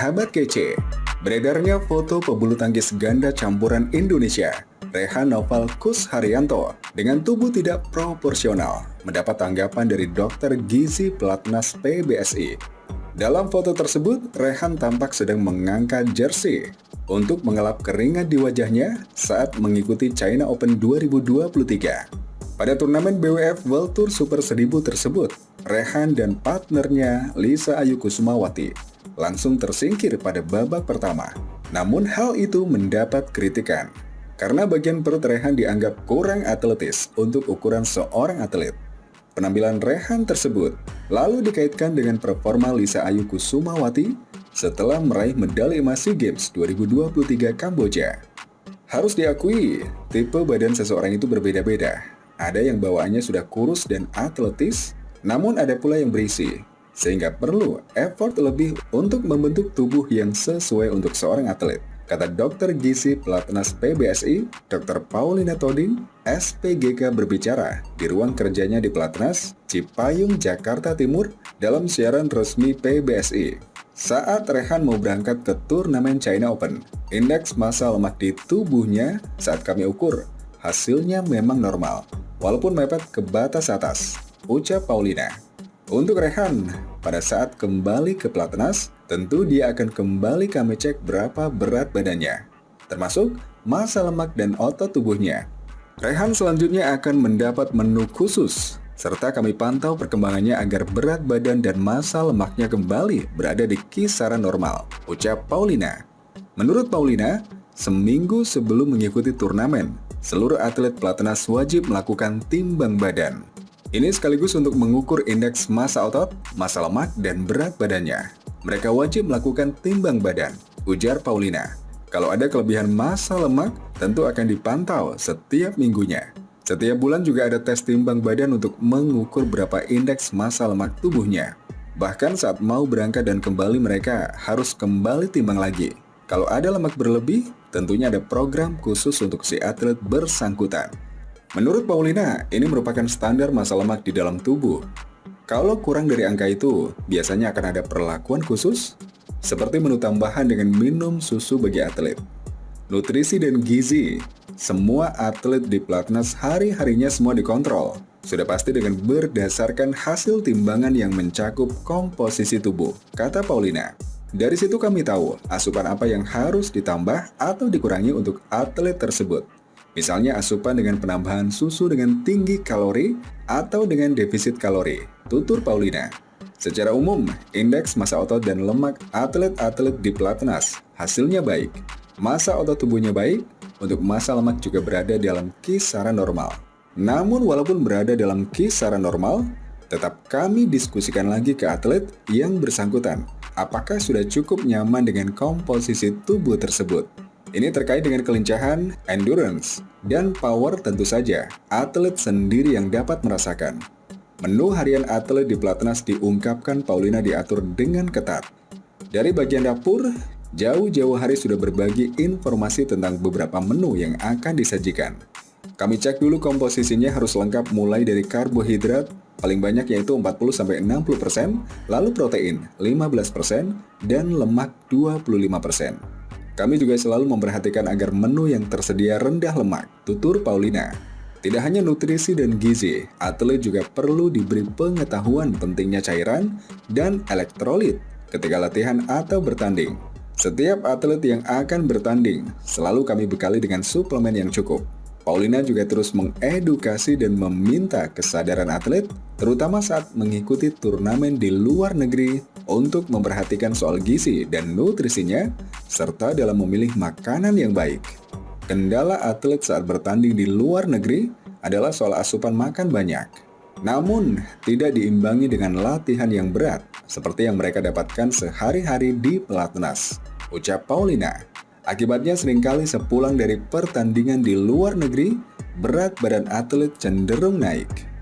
Sahabat kece, beredarnya foto pebulu tangkis ganda campuran Indonesia, Rehan Noval Kus Haryanto, dengan tubuh tidak proporsional, mendapat tanggapan dari dokter gizi pelatnas PBSI. Dalam foto tersebut, Rehan tampak sedang mengangkat jersey untuk mengelap keringat di wajahnya saat mengikuti China Open 2023. Pada turnamen BWF World Tour Super 1000 tersebut, Rehan dan partnernya Lisa Ayu Kusumawati langsung tersingkir pada babak pertama. Namun hal itu mendapat kritikan, karena bagian perut Rehan dianggap kurang atletis untuk ukuran seorang atlet. Penampilan Rehan tersebut lalu dikaitkan dengan performa Lisa Ayu Kusumawati setelah meraih medali emas SEA Games 2023 Kamboja. Harus diakui, tipe badan seseorang itu berbeda-beda. Ada yang bawaannya sudah kurus dan atletis, namun ada pula yang berisi, sehingga perlu effort lebih untuk membentuk tubuh yang sesuai untuk seorang atlet, kata dokter gizi pelatnas PBSI, Dr. Paulina Toding, SPGK berbicara di ruang kerjanya di Pelatnas, Cipayung, Jakarta Timur dalam siaran resmi PBSI. Saat Rehan mau berangkat ke turnamen China Open, indeks massa lemak di tubuhnya saat kami ukur, hasilnya memang normal, walaupun mepet ke batas atas, ucap Paulina. Untuk Rehan, pada saat kembali ke Pelatnas, tentu dia akan kembali kami cek berapa berat badannya, termasuk massa lemak dan otot tubuhnya. Rehan selanjutnya akan mendapat menu khusus, serta kami pantau perkembangannya agar berat badan dan massa lemaknya kembali berada di kisaran normal, ucap Paulina. Menurut Paulina, seminggu sebelum mengikuti turnamen, seluruh atlet Pelatnas wajib melakukan timbang badan. Ini sekaligus untuk mengukur indeks massa otot, massa lemak, dan berat badannya. Mereka wajib melakukan timbang badan, ujar Paulina. Kalau ada kelebihan massa lemak, tentu akan dipantau setiap minggunya. Setiap bulan juga ada tes timbang badan untuk mengukur berapa indeks massa lemak tubuhnya. Bahkan saat mau berangkat dan kembali mereka harus kembali timbang lagi. Kalau ada lemak berlebih, tentunya ada program khusus untuk si atlet bersangkutan. Menurut Paulina, ini merupakan standar massa lemak di dalam tubuh. Kalau kurang dari angka itu, biasanya akan ada perlakuan khusus, seperti menu tambahan dengan minum susu bagi atlet. Nutrisi dan gizi, semua atlet di Pelatnas hari-harinya semua dikontrol. Sudah pasti dengan berdasarkan hasil timbangan yang mencakup komposisi tubuh, kata Paulina. Dari situ kami tahu asupan apa yang harus ditambah atau dikurangi untuk atlet tersebut. Misalnya asupan dengan penambahan susu dengan tinggi kalori atau dengan defisit kalori, tutur Paulina. Secara umum, indeks massa otot dan lemak atlet-atlet di Pelatnas hasilnya baik. Massa otot tubuhnya baik, untuk massa lemak juga berada dalam kisaran normal. Namun walaupun berada dalam kisaran normal, tetap kami diskusikan lagi ke atlet yang bersangkutan, apakah sudah cukup nyaman dengan komposisi tubuh tersebut. Ini terkait dengan kelincahan, endurance, dan power tentu saja, atlet sendiri yang dapat merasakan. Menu harian atlet di Pelatnas diungkapkan Paulina diatur dengan ketat. Dari bagian dapur, jauh-jauh hari sudah berbagi informasi tentang beberapa menu yang akan disajikan. Kami cek dulu komposisinya harus lengkap mulai dari karbohidrat, paling banyak yaitu 40-60%, lalu protein 15%, dan lemak 25%. Kami juga selalu memperhatikan agar menu yang tersedia rendah lemak, tutur Paulina. Tidak hanya nutrisi dan gizi, atlet juga perlu diberi pengetahuan pentingnya cairan dan elektrolit ketika latihan atau bertanding. Setiap atlet yang akan bertanding, selalu kami bekali dengan suplemen yang cukup. Paulina juga terus mengedukasi dan meminta kesadaran atlet, terutama saat mengikuti turnamen di luar negeri, untuk memperhatikan soal gizi dan nutrisinya, serta dalam memilih makanan yang baik. Kendala atlet saat bertanding di luar negeri adalah soal asupan makan banyak. Namun, tidak diimbangi dengan latihan yang berat, seperti yang mereka dapatkan sehari-hari di Pelatnas, ucap Paulina. Akibatnya seringkali sepulang dari pertandingan di luar negeri, berat badan atlet cenderung naik.